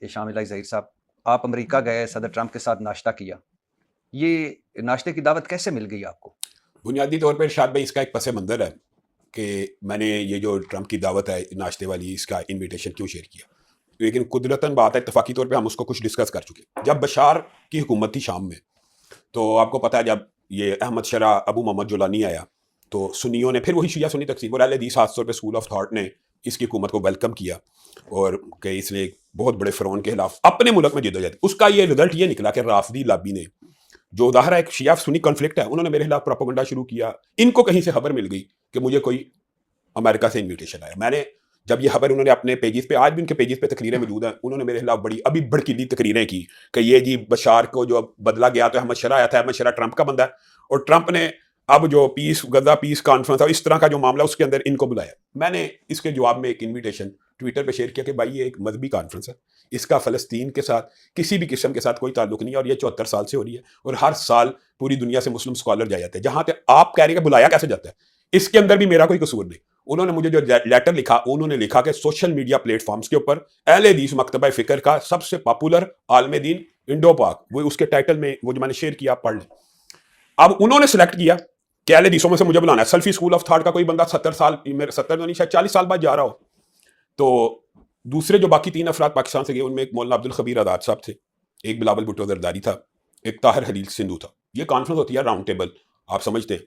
شام الہی ظہیر صاحب، آپ امریکہ گئے، صدر ٹرمپ کے ساتھ ناشتہ کیا، یہ ناشتے کی دعوت کیسے مل گئی آپ کو؟ بنیادی طور پر ارشاد بھائی اس کا ایک پس منظر ہے کہ میں نے یہ جو ٹرمپ کی دعوت ہے ناشتے والی، اس کا انویٹیشن کیوں شیئر کیا. لیکن قدرتاً بات ہے، اتفاقی طور پہ ہم اس کو کچھ ڈسکس کر چکے. جب بشار کی حکومت تھی شام میں، تو آپ کو پتہ ہے جب یہ احمد شرح ابو محمد جولانی آیا تو سنیوں نے، پھر وہی شیعہ سنی تقسیم اور اہل حدیث خاص طور پہ اسکول آف تھاٹ نے اس کی حکومت کو ویلکم کیا اور کہ اس نے ایک بہت بڑے فرعون کے خلاف اپنے ملک میں جدوجہد. اس کا یہ رزلٹ یہ نکلا کہ رافضی لابی نے، جو ظاہر ہے ایک شیعہ سنی کنفلکٹ ہے، انہوں نے میرے خلاف پروپیگنڈا شروع کیا. ان کو کہیں سے خبر مل گئی کہ مجھے کوئی امریکہ سے انویٹیشن آیا. میں نے جب یہ خبر انہوں نے اپنے پیجز پہ، آج بھی ان کے پیجز پہ تقریریں موجود ہیں، انہوں نے میرے خلاف بڑی ابھی بھڑکیلی تقریریں کی کہ یہ جی بشار کو جو بدلا گیا تو احمد شرح آیا تھا، احمد شرح ٹرمپ کا بندہ ہے، اور ٹرمپ نے اب جو غزہ پیس کانفرنس ہے اس طرح کا جو معاملہ اس کے اندر ان کو بلایا. میں نے اس کے جواب میں ایک انویٹیشن ٹویٹر پہ شیئر کیا کہ بھائی یہ ایک مذہبی کانفرنس ہے، اس کا فلسطین کے ساتھ کسی بھی قسم کے ساتھ کوئی تعلق نہیں ہے، اور یہ 74 سال سے ہو رہی ہے اور ہر سال پوری دنیا سے مسلم اسکالر جائے جاتے ہیں. جہاں تک آپ کہہ رہے ہیں کہ بلایا کیسے جاتا ہے، اس کے اندر بھی میرا کوئی قصور نہیں. انہوں نے مجھے جو لیٹر لکھا، انہوں نے لکھا کہ سوشل میڈیا پلیٹ فارمز کے اوپر اہل حدیث مکتبہ فکر کا سب سے پاپولر عالم دین انڈو پاک، وہ اس کے ٹائٹل میں وہ جو میں نے شیئر کیا آپ پڑھ لیں. اب انہوں نے سلیکٹ کیا کہ اہل حدیثوں میں سے مجھے بلانا ہے. سلفی اسکول آف تھاٹ کا کوئی بندہ 70 سال، 70 نہیں شاید 40 سال بعد جا رہا ہو. تو دوسرے جو باقی 3 افراد پاکستان سے گئے، ان میں ایک مولانا عبدالخبیر آزاد صاحب تھے، ایک بلاول بھٹو زرداری تھا، ایک طاہر خلیل سندھو تھا. یہ کانفرنس ہوتی ہے راؤنڈ ٹیبل، آپ سمجھتے ہیں.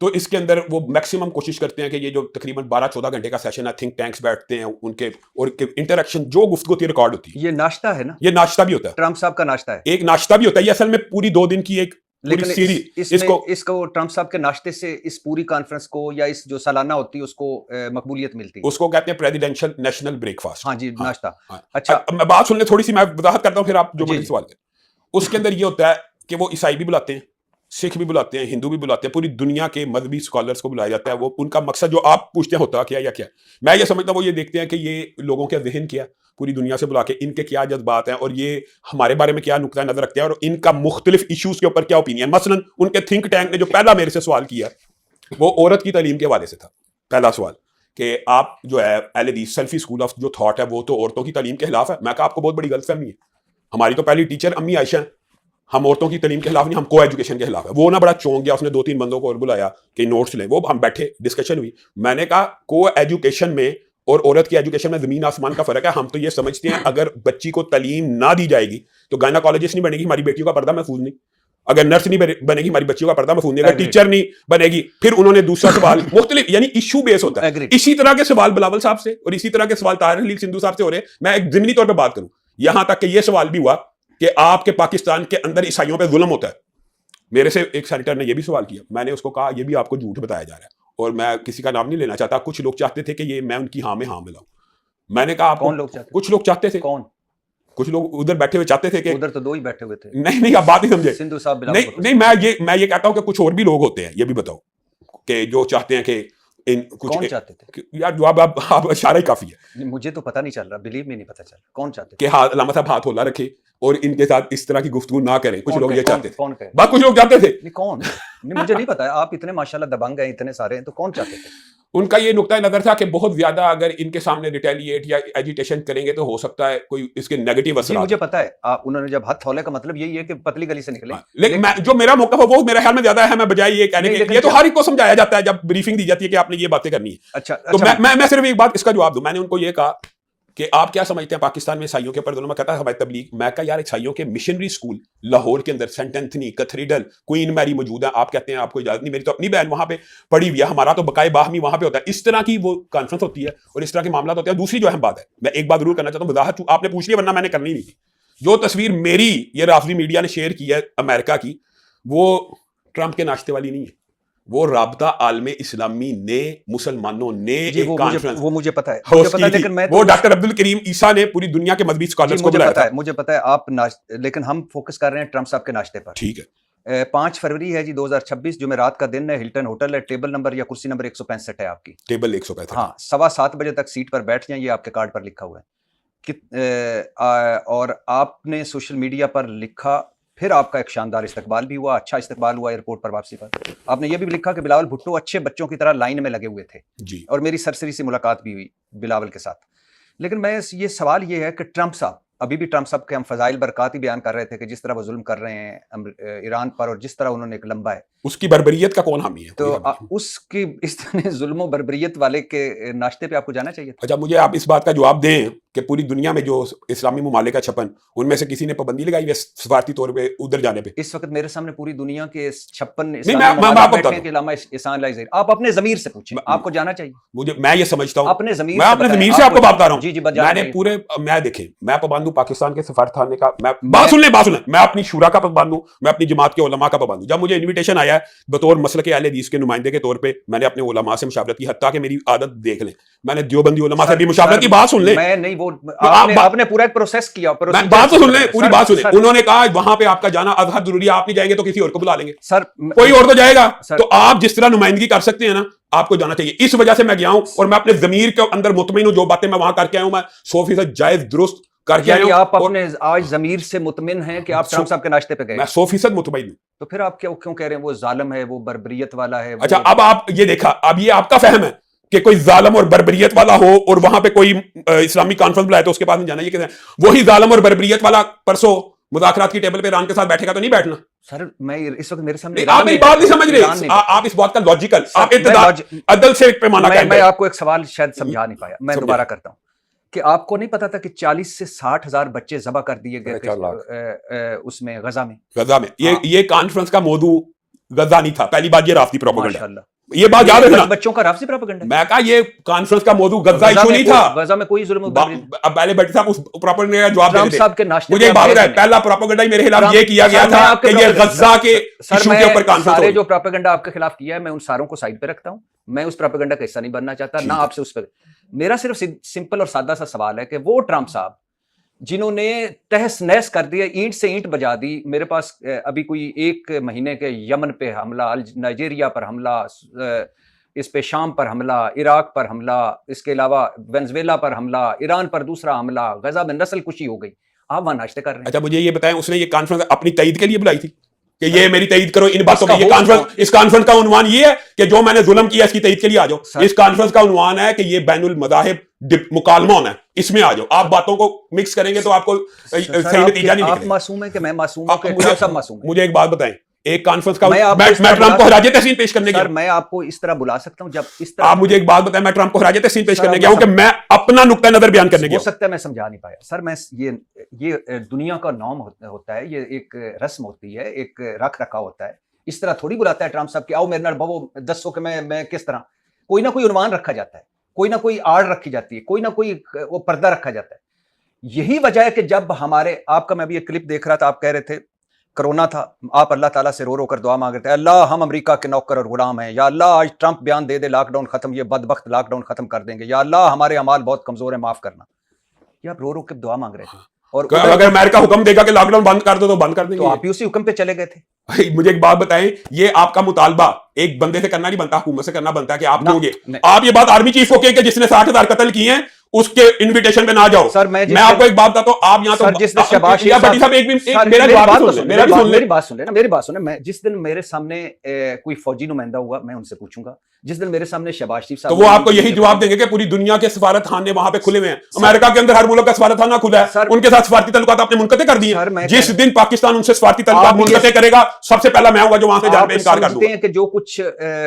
تو اس کے اندر وہ میکسیمم کوشش کرتے ہیں کہ یہ جو تقریباً 12-14 گھنٹے کا سیشن ہے، تھنک ٹینکس بیٹھتے ہیں ان کے، اور انٹریکشن جو گفتگو ہوتی ہے ریکارڈ ہوتی ہے. یہ ناشتہ ہے نا، یہ ناشتہ بھی ہوتا ہے، ٹرمپ صاحب کا ناشتہ ہے. ایک ناشتہ بھی ہوتا ہے. یہ اصل میں پوری 2 دن کی ایک لیکن سیریز. اس کو ٹرمپ صاحب کے ناشتے سے اس پوری کانفرنس کو یا اس جو سالانہ ہوتی ہے اس کو مقبولیت ملتی ہے. اس کو کہتے ہیں پریزیڈینشل نیشنل بریک فاسٹ. ہاں جی، ناشتہ. اچھا میں بات سن لیں تھوڑی سی، میں وضاحت کرتا ہوں پھر آپ جو مرضی جی. سوال کریں. اس کے اندر یہ ہوتا ہے کہ وہ عیسائی بھی بلاتے ہیں، سکھ بھی بلاتے ہیں، ہندو بھی بلاتے ہیں، پوری دنیا کے مذہبی اسکالرس کو بلایا جاتا ہے. وہ ان کا مقصد جو آپ پوچھتے ہیں ہوتا کیا یا کیا، میں یہ سمجھتا ہوں وہ یہ دیکھتے ہیں کہ یہ لوگوں کے ذہن کیا، پوری دنیا سے بلا کے ان کے کیا جذبات ہیں اور یہ ہمارے بارے میں کیا نقطہ نظر رکھتے ہیں اور ان کا مختلف ایشوز کے اوپر کیا اوپینین. مثلا ان کے تھنک ٹینک نے جو پہلا میرے سے سوال کیا وہ عورت کی تعلیم کے حوالے سے تھا. پہلا سوال کہ آپ جو ہے اہل حدیث سلفی اسکول آف جو تھاٹ ہے وہ تو عورتوں کی تعلیم کے خلاف ہے. میں کہا آپ کو بہت بڑی غلط فہمی ہے. ہماری تو پہلی ٹیچر امی عائشہ ہیں. ہم عورتوں کی تعلیم کے خلاف نہیں، ہم کو ایجوکیشن کے خلاف ہے. وہ نہ بڑا چونک گیا، اس نے 2-3 بندوں کو اور بلایا کہ نوٹس لیں. وہ ہم بیٹھے، ڈسکشن ہوئی. میں نے کہا کو ایجوکیشن میں اور عورت کی ایجوکیشن میں زمین آسمان کا فرق ہے. ہم تو یہ سمجھتے ہیں اگر بچی کو تعلیم نہ دی جائے گی تو گائناکالوجسٹ نہیں بنے گی، ہماری بیٹیوں کا پردہ محفوظ نہیں. اگر نرس نہیں بنے گی، ہماری بچیوں کا پردہ محفوظ نہیں. اگر ٹیچر نہیں بنے گی، پھر انہوں نے دوسرا سوال مختلف، یعنی ایشو بیس ہوتا ہے. اسی طرح کے سوال بلاول صاحب سے اور اسی طرح کے سوال طاہر خلیل سندھو صاحب سے ہو رہے ہیں. میں ایک ضمنی طور پہ بات کروں، یہاں تک کہ یہ سوال بھی ہوا کہ آپ کے پاکستان کے اندر عیسائیوں پہ ظلم ہوتا ہے. میرے سے ایک سینیٹر نے یہ بھی سوال کیا. میں نے اس کو کہا یہ بھی آپ کو جھوٹ بتایا جا رہا ہے، اور میں کسی کا نام نہیں لینا چاہتا. کچھ لوگ چاہتے تھے کہ یہ میں ان کی ہاں میں ہاں ملاؤں. میں نے کہا آپ کون لوگ چاہتے؟ کچھ لوگ چاہتے تھے. کون؟ کچھ لوگ ادھر بیٹھے ہوئے چاہتے تھے کہ ادھر تو 2 ہی بیٹھے ہوئے تھے. نہیں آپ بات نہیں سمجھے. سندھو صاحب نہیں میں یہ کہتا ہوں کہ کچھ اور بھی لوگ ہوتے ہیں. یہ بھی بتاؤ کہ جو چاہتے ہیں کہ کون چاہتے تھے یار جواب آپ اشارہ ہی کافی ہے. مجھے تو پتہ نہیں چل رہا، بلیو میں نہیں پتہ چل رہا کون چاہتے کہ علامہ صاحب ہاتھ ہولا رکھے اور ان کے ساتھ اس طرح کی گفتگو نہ کریں. کچھ لوگ یہ چاہتے تھے. کون بات کچھ لوگ چاہتے تھے. کون؟ مجھے نہیں پتا. آپ اتنے ماشاءاللہ دبنگ ہیں، اتنے سارے ہیں، تو کون چاہتے تھے؟ ان کا یہ نقطہ نظر تھا کہ بہت زیادہ اگر ان کے سامنے ریٹیلیٹ یا ایجیٹیشن کریں گے تو ہو سکتا ہے کوئی اس کے نیگیٹو اثرات. مجھے پتا ہے انہوں نے جب ہاتھ تھولے کا مطلب یہی ہے کہ پتلی گلی سے نکلیں. لیکن جو میرا موقف ہے وہ میرے خیال میں زیادہ ہے. میں بجائے یہ کہنے کے، یہ تو ہر ایک کو سمجھایا جاتا ہے جب بریفنگ دی جاتی ہے کہ آپ نے یہ باتیں کرنی ہے. اچھا تو میں صرف ایک بات اس کا جواب دوں. میں نے ان کو یہ کہا کہ آپ کیا سمجھتے ہیں پاکستان میں عیسائیوں کے اوپر ظلم؟ میں کہتا ہے ہماری تبلیغ. میں کہا یار عیسائیوں کے مشنری اسکول لاہور کے اندر سینٹ اینتھنی، کیتھیڈرل، کوئین میری موجود ہے. آپ کہتے ہیں آپ کو اجازت نہیں. میری تو اپنی بہن وہاں پہ پڑھی ہوئی ہے. ہمارا تو بقائے باہمی وہاں پہ ہوتا ہے. اس طرح کی وہ کانفرنس ہوتی ہے اور اس طرح کے معاملات ہوتے ہیں. دوسری جو اہم بات ہے، میں ایک بات ضرور کرنا چاہتا ہوں، وضاحت آپ نے پوچھ لی ورنہ میں نے کرنی نہیں تھی. جو تصویر میری یہ رافضی میڈیا نے شیئر کی ہے امریکہ کی، وہ ٹرمپ کے ناشتے والی نہیں ہے. وہ رابطہ عالم اسلامی نے، مسلمانوں نے ایک کانفرنس، وہ مجھے پتا ہے، لیکن وہ ڈاکٹر عبدالکریم عیسیٰ نے پوری دنیا کے مذہبی اسکالرس کو بلایا تھا. مجھے پتا ہے آپ لیکن ہم فوکس کر رہے ہیں ٹرمپ صاحب کے ناشتے پر. ٹھیک ہے. 5 فروری ہے جی 2026، جمعرات کا دن ہے. ہلٹن ہوٹل ہے. ٹیبل نمبر یا کرسی نمبر 165 ہے آپ کی. ٹیبل 165. ہاں، 7:15 بجے تک سیٹ پر بیٹھ جائیں. یہ آپ کے کارڈ پر لکھا ہوا ہے. اور آپ نے سوشل میڈیا پر لکھا، پھر آپ کا ایک شاندار استقبال بھی ہوا، اچھا استقبال ہوا ایئرپورٹ پر واپسی پر. آپ نے یہ بھی لکھا کہ بلاول بھٹو اچھے بچوں کی طرح لائن میں لگے ہوئے تھے جی، اور میری سرسری سے ملاقات بھی ہوئی بلاول کے ساتھ. لیکن میں یہ سوال یہ ہے کہ ٹرمپ صاحب ابھی بھی ٹرمپ صاحب کے ہم فضائل برکات ہی بیان کر رہے تھے کہ جس طرح وہ ظلم کر رہے ہیں ایران پر اور جس طرح انہوں نے ایک لمبا ہے اس کی بربریت کا کون حامی ہے؟ تو اس کی اس طرح ظلم و بربریت والے کے ناشتے پہ آپ کو جانا چاہیے تھا. اچھا مجھے آپ اس بات کا جواب دیں کہ پوری دنیا میں جو اسلامی ممالک کا چھپن ان میں سے کسی نے پابندی لگائی ہے سفارتی طور پہ ادھر جانے پہ؟ اس وقت میرے سامنے پوری دنیا کے 56 علامہ احسان اللہ زہیر. آپ اپنے ضمیر سے پوچھیں, آپ کو جانا چاہیے. مجھے میں یہ سمجھتا ہوں اپنے ضمیر میں اپنے ضمیر سے آپ کو بات بتا رہا ہوں. جی میں نے پورے میں دیکھیں میں پابند ہوں پاکستان کے سفارتخانے کا. میں بات سن لیں میں اپنی شورا کا پابند ہوں, میں اپنی جماعت کے علماء کا پابند ہوں. جب مجھے انویٹیشن آیا ہے بطور مسلک اہل حدیث کے نمائندے کے طور پہ میں نے اپنے علماء سے مشاورت کی, حتیٰ کہ میری عادت دیکھ لیں میں نے دیوبندی علماء سے بھی مشاورت کی. بات سن لیں, میں نہیں وہ آپ نے پورا ایک پروسیس کیا. بات تو سن لیں, پوری بات سن لیں. انہوں نے کہا وہاں پہ آپ کا جانا ازحد ضروری ہے, آپ نہیں جائیں گے تو کسی اور کو بلا لیں گے. سر کوئی اور تو جائے گا, تو آپ جس طرح نمائندگی کر سکتے ہیں نا آپ کو جانا چاہیے. اس وجہ سے میں گیا ہوں اور میں اپنے ضمیر کے اندر مطمئن ہوں. جو باتیں میں وہاں کر کے آیا ہوں میں 100% جائز درست کر کے آیا ہوں. آپ اپنے آج ضمیر سے مطمئن ہیں کہ آپ ٹرمپ صاحب کے ناشتے پہ گئے؟ میں 100% مطمئن ہوں. تو پھر آپ کیوں کہہ رہے ہیں وہ ظالم ہے, وہ بربریت والا ہے؟ اچھا اب آپ یہ دیکھا, اب یہ آپ کا فہم ہے کہ کوئی ظالم اور بربریت والا ہو اور وہاں پہ کوئی اسلامی کانفرنس بلائے تو اس کے پاس نہیں جانا. یہ کہتے ہیں وہی ظالم اور بربریت والا پرسوں مذاکرات کی ٹیبل پہ ایران کے ساتھ بیٹھے گا تو نہیں بیٹھنا. سر میں اس وقت میرے سامنے آپ میری بات نہیں سمجھ رہے, آپ اس بات کا لاجیکل آپ عدل سے پیمانہ کریں. میں آپ کو ایک سوال شاید سمجھا نہیں پایا, میں دوبارہ کرتا ہوں کہ آپ کو نہیں پتا تھا کہ 40 سے 60 ہزار بچے ذبح کر دیے گئے اس میں غزہ میں. یہ کانفرنس کا موضوع غزہ نہیں تھا. پہلی بات یہ رافضی پروپیگنڈا, یہ بات یاد رکھنا. بچوں کا رافضی پروپیگنڈا, میں کہا یہ کانفرنس کا موضوع غزہ ایشو نہیں تھا. غزہ میں کوئی ظلم. اب پہلے بٹی صاحب اس پروپیگنڈے کا جواب ٹرمپ صاحب کے ناشتے مجھے ایک بات ہے, پہلا پروپیگنڈا ہی میرے خلاف یہ کیا گیا تھا کہ یہ غزہ کے ایشو کے اوپر کانفرنس ہو. سارے جو پروپیگنڈا آپ کے خلاف کیا ہے میں ان ساروں کو سائڈ پہ رکھتا ہوں. میں اس پروپیگنڈا کا حصہ نہیں بننا چاہتا, نہ آپ سے اس پہ. میرا صرف سمپل اور سادہ سا سوال ہے کہ وہ ٹرمپ صاحب جنہوں نے تہس نہس کر دیا, اینٹ سے اینٹ بجا دی. میرے پاس ابھی کوئی 1 مہینے کے یمن پہ حملہ, نائجیریا پر حملہ, اس پہ شام پر حملہ, عراق پر حملہ, اس کے علاوہ وینزویلا پر حملہ, ایران پر دوسرا حملہ, غزہ میں نسل کشی ہو گئی. آپ وہاں ناشتے کر رہے ہیں. اچھا مجھے یہ بتائیں اس نے یہ کانفرنس اپنی تائید کے لیے بلائی تھی کہ یہ میری تائید کرو ان باتوں کا؟ یہ کانفرنس, اس کانفرنس کا عنوان یہ ہے کہ جو میں نے ظلم کیا اس کی تائید کے لیے آ جاؤ. اس کانفرنس کا عنوان ہے کہ یہ بین المذاہب مکالمہ ہونا ہے, اس میں آ جاؤ. آپ باتوں کو مکس کریں گے تو آپ کو صحیح نتیجہ نہیں نکلے. آپ معصوم ہیں کہ میں معصوم ہوں کہ سب معصوم ہیں؟ مجھے ایک بات بتائیں, ایک کانفرنس کا میں ٹرمپ کو خراج تحسین پیش کرنے گیا. سر میں آپ کو اس طرح بلا سکتا ہوں جب اس طرح آپ مجھے ایک بات بتائیں, میں ٹرمپ کو خراج تحسین پیش کرنے گیا ہوں کہ میں اپنا نقطہ نظر بیان کرنے گیا. ہو سکتا ہے میں سمجھا نہیں پایا. سر میں یہ دنیا کا نام ہوتا ہے, یہ ایک رسم ہوتی ہے, ایک رکھ رکھا ہوتا ہے. اس طرح تھوڑی بلاتا ہے ٹرمپ صاحب کہ آؤ میرے نال بہو دسو کہ میں کس طرح. کوئی نہ کوئی عنوان رکھا جاتا ہے, کوئی نہ کوئی آڑ رکھی جاتی ہے, کوئی نہ کوئی وہ پردہ رکھا جاتا ہے. یہی وجہ ہے کہ جب ہمارے آپ کا میں ابھی ایک کلپ دیکھ رہا تھا, آپ کہہ رہے تھے کرونا تھا, آپ اللہ تعالیٰ سے رو رو کر دعا مانگ رہے تھے, اللہ ہم امریکہ کے نوکر اور غلام ہیں, یا اللہ آج ٹرمپ بیان دے دے لاک ڈاؤن ختم, یہ بدبخت لاک ڈاؤن ختم کر دیں گے, یا اللہ ہمارے اعمال بہت کمزور ہیں معاف کرنا. یہ آپ رو رو کے دعا مانگ رہے تھے. اور اگر امریکہ حکم دے گا کہ لاک ڈاؤن بند کر دو تو بند کر دیں گے. تو آپ اسی حکم پہ چلے گئے تھے. مجھے ایک بات بتائیں, یہ آپ کا مطالبہ ایک بندے سے کرنا نہیں بنتا, حکومت سے کرنا بنتا ہے کہ آپ کیوں گے. آپ یہ بات آرمی چیف کو کہیں کہ جس نے 60,000 قتل کیے ہیں اس کے انویٹیشن پہ نہ جاؤ. سر میں آپ کو ایک بات بتاتا ہوں, آپ یہاں تو جس دن شہباز میری بات سن لینا, میں جس دن میرے سامنے کوئی فوجی نمائندہ ہوا میں ان سے پوچھوں گا. جس دن میرے سامنے شہباز شریف صاحب, تو وہ آپ کو یہی جواب دیں گے کہ پوری دنیا کے سفارت خانے وہاں پہ کھلے ہوئے ہیں. امریکہ کے اندر ہر ملک کا سفارت خانہ کھلا ہے, ان کے ساتھ سفارتی تعلقات آپ نے منقطع کر دیے. جس دن پاکستان ان سے سفارتی تعلقات منقطع کرے گا سب سے پہلا میں ہوں گا جو وہاں سے جانے پہ انکار کر دوں گا. کہ جو کچھ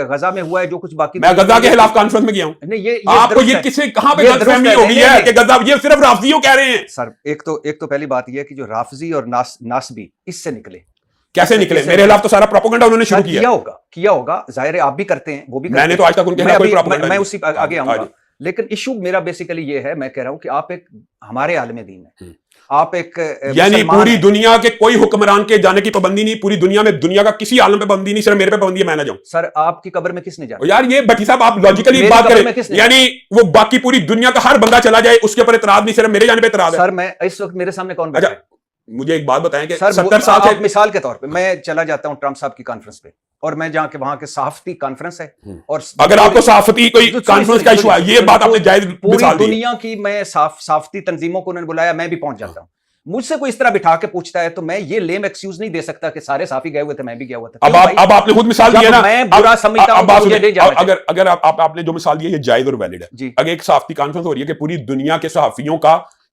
غزہ میں ہوا ہے, جو کچھ باقی, میں غزہ کے خلاف کانفرنس میں گیا ہوں. آپ کو یہ کسی کہاں پہ غلط فہمی ہو گئی ہے کہ غزہ یہ صرف رافضیوں کہہ رہے ہیں؟ سر ایک تو پہلی بات یہ ہے کہ جو رافضی اور ناسبی اس سے نکلے. کیسے نکلے؟ میرے خلاف تو سارا پروپیگنڈا انہوں نے شروع کیا ہوگا, ظاہر ہے آپ بھی کرتے ہیں, وہ بھی. میں نے تو آج تک ان کے خلاف کوئی پروپیگنڈا, میں اسی آگے آؤں گا. لیکن ایشو میرا بیسیکلی یہ ہے, میں کہہ رہا ہوں کہ آپ ایک ہمارے عالم دین ہیں, آپ ایک یعنی پوری دنیا کے کوئی حکمران کے جانے کی پابندی نہیں, پوری دنیا میں دنیا کا کسی عالم پہ پابندی نہیں, صرف میرے پہ پابندی ہے میں نہ جاؤں. سر آپ کی قبر میں کس نے جانا؟ یار یہ بٹی صاحب آپ لاجیکلی بات کریں, یعنی وہ باقی پوری دنیا کا ہر بندہ چلا جائے اس کے اوپر اعتراض نہیں, صرف میرے جانے پہ اعتراض ہے. سر میں اس وقت میرے سامنے کون بیٹھا ہے؟ مجھے ایک بات بتائیں کہ 70 سال سے مثال کے طور پہ میں چلا جاتا ہوں ٹرمپ صاحب کی کانفرنس پہ, اور میں جہاں کے وہاں کے صحافتی کانفرنس ہے, اور اگر آپ کو صحافتی کوئی کانفرنس کا ایشو ہے, یہ بات آپ نے جائز مثال دی. پوری دنیا کی میں صحافتی تنظیموں کو انہوں نے بلایا, میں بھی پہنچ جاتا ہوں. مجھ سے کوئی اس طرح بٹھا کے پوچھتا ہے تو میں یہ لیم ایکسکیوز نہیں دے سکتا کہ سارے صحافی گئے ہوئے تھے میں بھی گیا ہوا تھا. اب آپ نے خود مثال دی ہے نا, میں برا سمجھتا ہوں. اگر آپ نے جو مثال دی ہے یہ جائز اور ویلڈ ہے. اگر ایک صحافتی کانفرنس ہو رہی ہے کہ پوری دنیا کے صحافیوں کا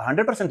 100%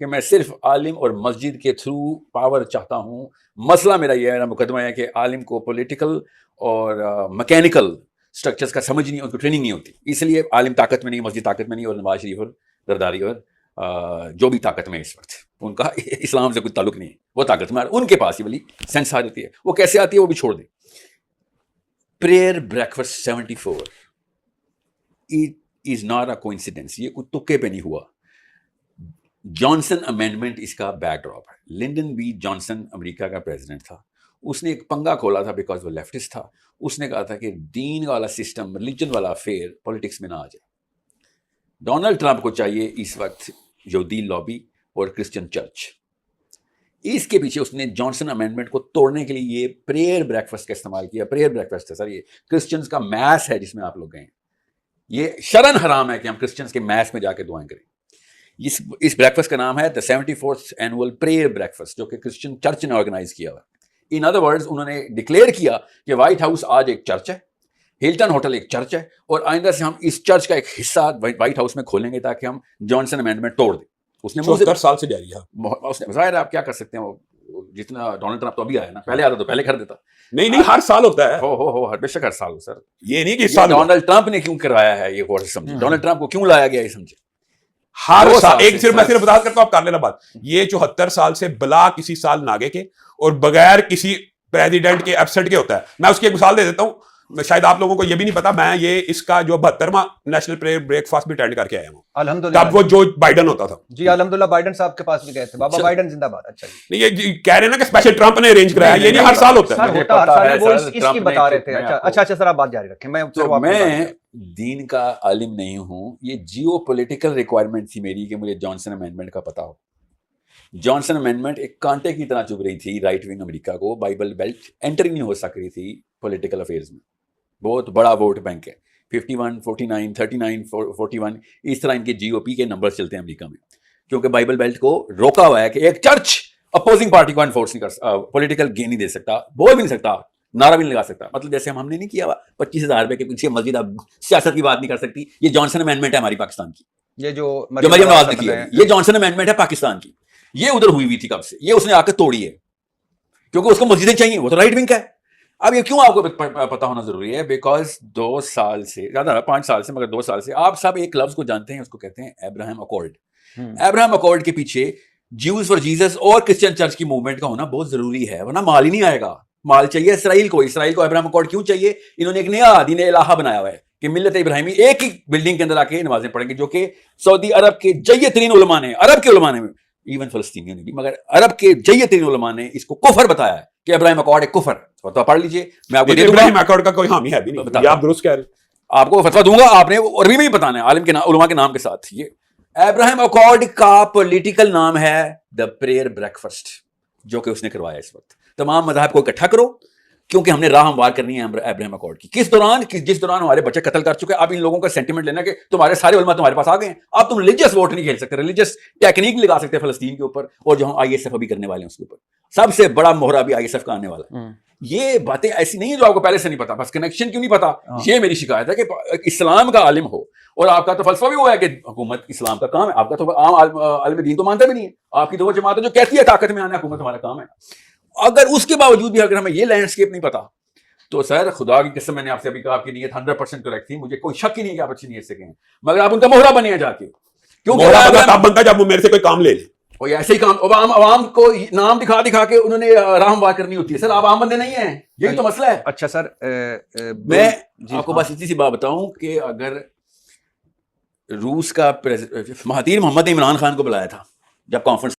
کہ میں صرف عالم اور مسجد کے تھرو پاور چاہتا ہوں. مسئلہ میرا یہ ہے, میرا مقدمہ ہے کہ عالم کو پولیٹیکل اور مکینیکل اسٹرکچرز کا سمجھ نہیں, ان کو ٹریننگ نہیں ہوتی, اس لیے عالم طاقت میں نہیں, مسجد طاقت میں نہیں, اور نواز شریف اور زرداری اور جو بھی طاقت میں اس وقت ان کا اسلام سے کوئی تعلق نہیں ہے, وہ طاقت میں ان کے پاس ہی والی سینس آ جاتی ہے. وہ کیسے آتی ہے وہ بھی چھوڑ دیں. Prayer breakfast 74 it is not a coincidence, یہ کوئی تکے پہ نہیں ہوا. جانسن امینڈمنٹ اس کا بیک ڈراپ ہے. لنڈن بی جانسن امریکہ کا پریزیڈنٹ تھا, اس نے ایک پنگا کھولا تھا بیکاز وہ لیفٹسٹ تھا. اس نے کہا تھا کہ دین والا سسٹم, ریلیجن والا افیئر پولیٹکس میں نہ آ جائے. ڈونلڈ ٹرمپ کو چاہیے اس وقت یہودی لابی اور کرسچن چرچ. اس کے پیچھے اس نے جانسن امینڈمنٹ کو توڑنے کے لیے یہ پریئر بریکفاسٹ کا استعمال کیا. پریئر بریکفاسٹ ہے سر, یہ کرسچنز کا میس ہے جس میں آپ لوگ گئے ہیں. یہ شرن حرام ہے کہ ہم کرسچنز کے میس میں جا کے دعائیں کریں. اس بریکفاسٹ کا نام ہے دا 74th اینول پریئر بریکفاسٹ, جو کہ کرسچن چرچ نے آرگنائز کیا ہوا. ان ادر ورڈز انہوں نے ڈکلیئر کیا کہ وائٹ ہاؤس آج ایک چرچ ہے, ہلٹن ہوٹل ایک چرچ ہے, اور آئندہ سے ہم اس چرچ کا ایک حصہ وائٹ ہاؤس میں کھولیں گے تاکہ ہم جانسن امینڈمنٹ توڑ دیں. اس نے 74 سال سے جاری ہے. ظاہر ہے آپ کیا کر سکتے ہیں, وہ جتنا ڈونلڈ ٹرمپ تو ابھی آیا نا, پہلے آتا تو پہلے کر دیتا. نہیں ہر سال ہوتا ہے. ہو بے شک ہر سال ہو سر. یہ نہیں کہ سال ڈونلڈ ٹرمپ نے کیوں کروایا ہے یہ کورس سمجھے, ڈونلڈ ٹرمپ کو کیوں لایا گیا یہ سمجھے. ہر سال ایک صرف میں صرف بتا کرتا ہوں, آپ کر لینا بات. یہ 74 سال سے بلا کسی سال ناگے کے اور بغیر کسی پریزیڈنٹ کے ایبسنٹ کے ہوتا ہے. میں اس کی ایک مثال دے دیتا ہوں, شاید آپ لوگوں کو یہ بھی نہیں پتا, میں یہ اس کا جو 72واں نیشنل پریئر بریک فاسٹ بھی اٹینڈ کر کے آیا ہوں الحمدللہ. تب وہ جو بائیڈن ہوتا تھا. جی الحمدللہ, بائیڈن صاحب کے پاس بھی گئے تھے. بابا بائیڈن زندہ باد. اچھا جی, نہیں یہ کہہ رہے ہیں نا کہ اسپیشل ٹرمپ نے ارینج کرایا, یہ نہیں ہر سال ہوتا ہے. ہر سال وہ اس کی بتا رہے تھے. اچھا سر آپ بات جاری رکھیں. میں دین کا عالم نہیں ہوں, یہ جیو پولیٹیکل ریکوائرمنٹ تھی میری کہ مجھے جانسن امینڈمنٹ کا پتا ہو. جانسن امینڈمنٹ ایک کانٹے کی طرح چبھ رہی تھی رائٹ ونگ امریکہ کو. بائبل بیلٹ انٹر نہیں ہو سک رہی تھی پولیٹیکل افیئرز میں. بہت بڑا ووٹ بینک ہے, 51 49 39 41 اس طرح ان کے جی او پی کے نمبر چلتے ہیں امریکہ میں, کیونکہ بائبل بیلٹ کو روکا ہوا ہے کہ ایک چرچ اپوزنگ پارٹی کو انفورس نہیں کر, پولیٹیکل گین نہیں دے سکتا, بول بھی نہیں سکتا, نعرہ بھی نہیں لگا سکتا. مطلب جیسے ہم نے نہیں کیا 25,000 روپے کے پیچھے مسجد اب سیاست کی بات نہیں کر سکتی. یہ جانسن امینڈمنٹ ہے ہماری پاکستان کی, یہ جو مریم نواز نے کی ہے, یہ جانسن امینڈمنٹ ہے پاکستان کی. یہ ادھر ہوئی ہوئی تھی کب سے, یہ اس نے آ کے توڑی ہے کیونکہ اس کو مسجدیں چاہیے, وہ تو رائٹ ونگ کا ہے. اب یہ کیوں آپ کو پتا ہونا ضروری ہے, بیکاز 2 سال سے زیادہ 5 سال سے مگر 2 سال سے آپ سب ایک لفظ کو جانتے ہیں, اس کو کہتے ہیں ابراہیم اکارڈ. ابراہیم اکارڈ کے پیچھے جیوز فار جیزس اور کرسچن چرچ کی موومنٹ کا ہونا بہت ضروری ہے, ورنہ مال ہی نہیں آئے گا. مال چاہیے اسرائیل کو. اسرائیل کو ابراہیم اکارڈ کیوں چاہیے؟ انہوں نے ایک نیا دین الہا بنایا ہوا ہے کہ ملت ابراہیمی ایک ہی بلڈنگ کے اندر آ کے نمازیں پڑھیں گے, جو کہ سعودی عرب کے جید ترین علماء نے, عرب کے علماء نے, ایون فلسطینیوں نے بھی, مگر عرب کے جید ترین علماء نے اس کو کفر بتایا ہے کہ ابراہیم اکارڈ ایک کفر. تو پڑھ لیجئے, میں آپ کو ابراہیم اکارڈ کا کوئی حامی ہے بھی نہیں, یہ آپ درست کہہ رہے ہیں. آپ کو فتویٰ دوں گا, آپ نے عربی میں بھی بتانا ہے عالم کے علماء کے نام کے ساتھ. یہ ابراہیم اکارڈ کا پولیٹیکل نام ہے دا پریئر بریکفاسٹ, جو کہ اس نے کروایا. اس وقت تمام مذاہب کو اکٹھا کرو, کیونکہ ہم نے راہ ہموار کرنی ہے ابراہیم اکارڈ کی. کس دوران, جس دوران ہمارے بچے قتل کر چکے. اب ان لوگوں کا سینٹیمنٹ لینا کہ تمہارے سارے علماء تمہارے پاس آ گئے ہیں, اب تم ریلیجس ووٹ نہیں کھیل سکتے, ریلیجس ٹیکنیک لگا سکتے فلسطین کے اوپر, اور جو ہم آئی ایس ایف ابھی کرنے والے ہیں اس کے اوپر. سب سے بڑا مہرہ بھی آئی ایس ایف کا آنے والا ہے. یہ باتیں ایسی نہیں ہیں جو آپ کو پہلے سے نہیں پتا, بس کنیکشن کیوں نہیں پتا. یہ میری شکایت ہے کہ اسلام کا عالم ہو, اور آپ کا تو فلسفہ بھی ہوا ہے کہ حکومت اسلام کا کام ہے. آپ کا تو عام عالم دین تو مانتا بھی نہیں ہے. آپ کی تو وہ جماعت ہے جو کہتی ہے طاقت میں آنا حکومت ہمارا کام ہے. اگر اس کے باوجود بھی اگر ہمیں یہ لینڈسکیپ نہیں پتا, تو سر خدا کی قسم, میں نے آپ سے ابھی کہا آپ کی نیت 100% کریکٹ تھی, مجھے کوئی شک ہی نہیں کہ آپ اچھی نیت سے کہیں, مگر آپ ان کا مہرہ بنے ہیں جا کے. کیونکہ بنتا جب وہ میرے سے کوئی کام لے لے, اور ایسے ہی کام عوام کو نام دکھا دکھا کے انہوں نے راہ ہموار کرنی ہوتی ہے. سر آپ عام بندے نہیں ہیں, یہی تو مسئلہ ہے. اچھا سر, میں آپ کو بس اتنی سی بات بتاؤں کہ اگر روس کا مہاتیر محمد نے عمران خان کو بلایا تھا جب کانفرنس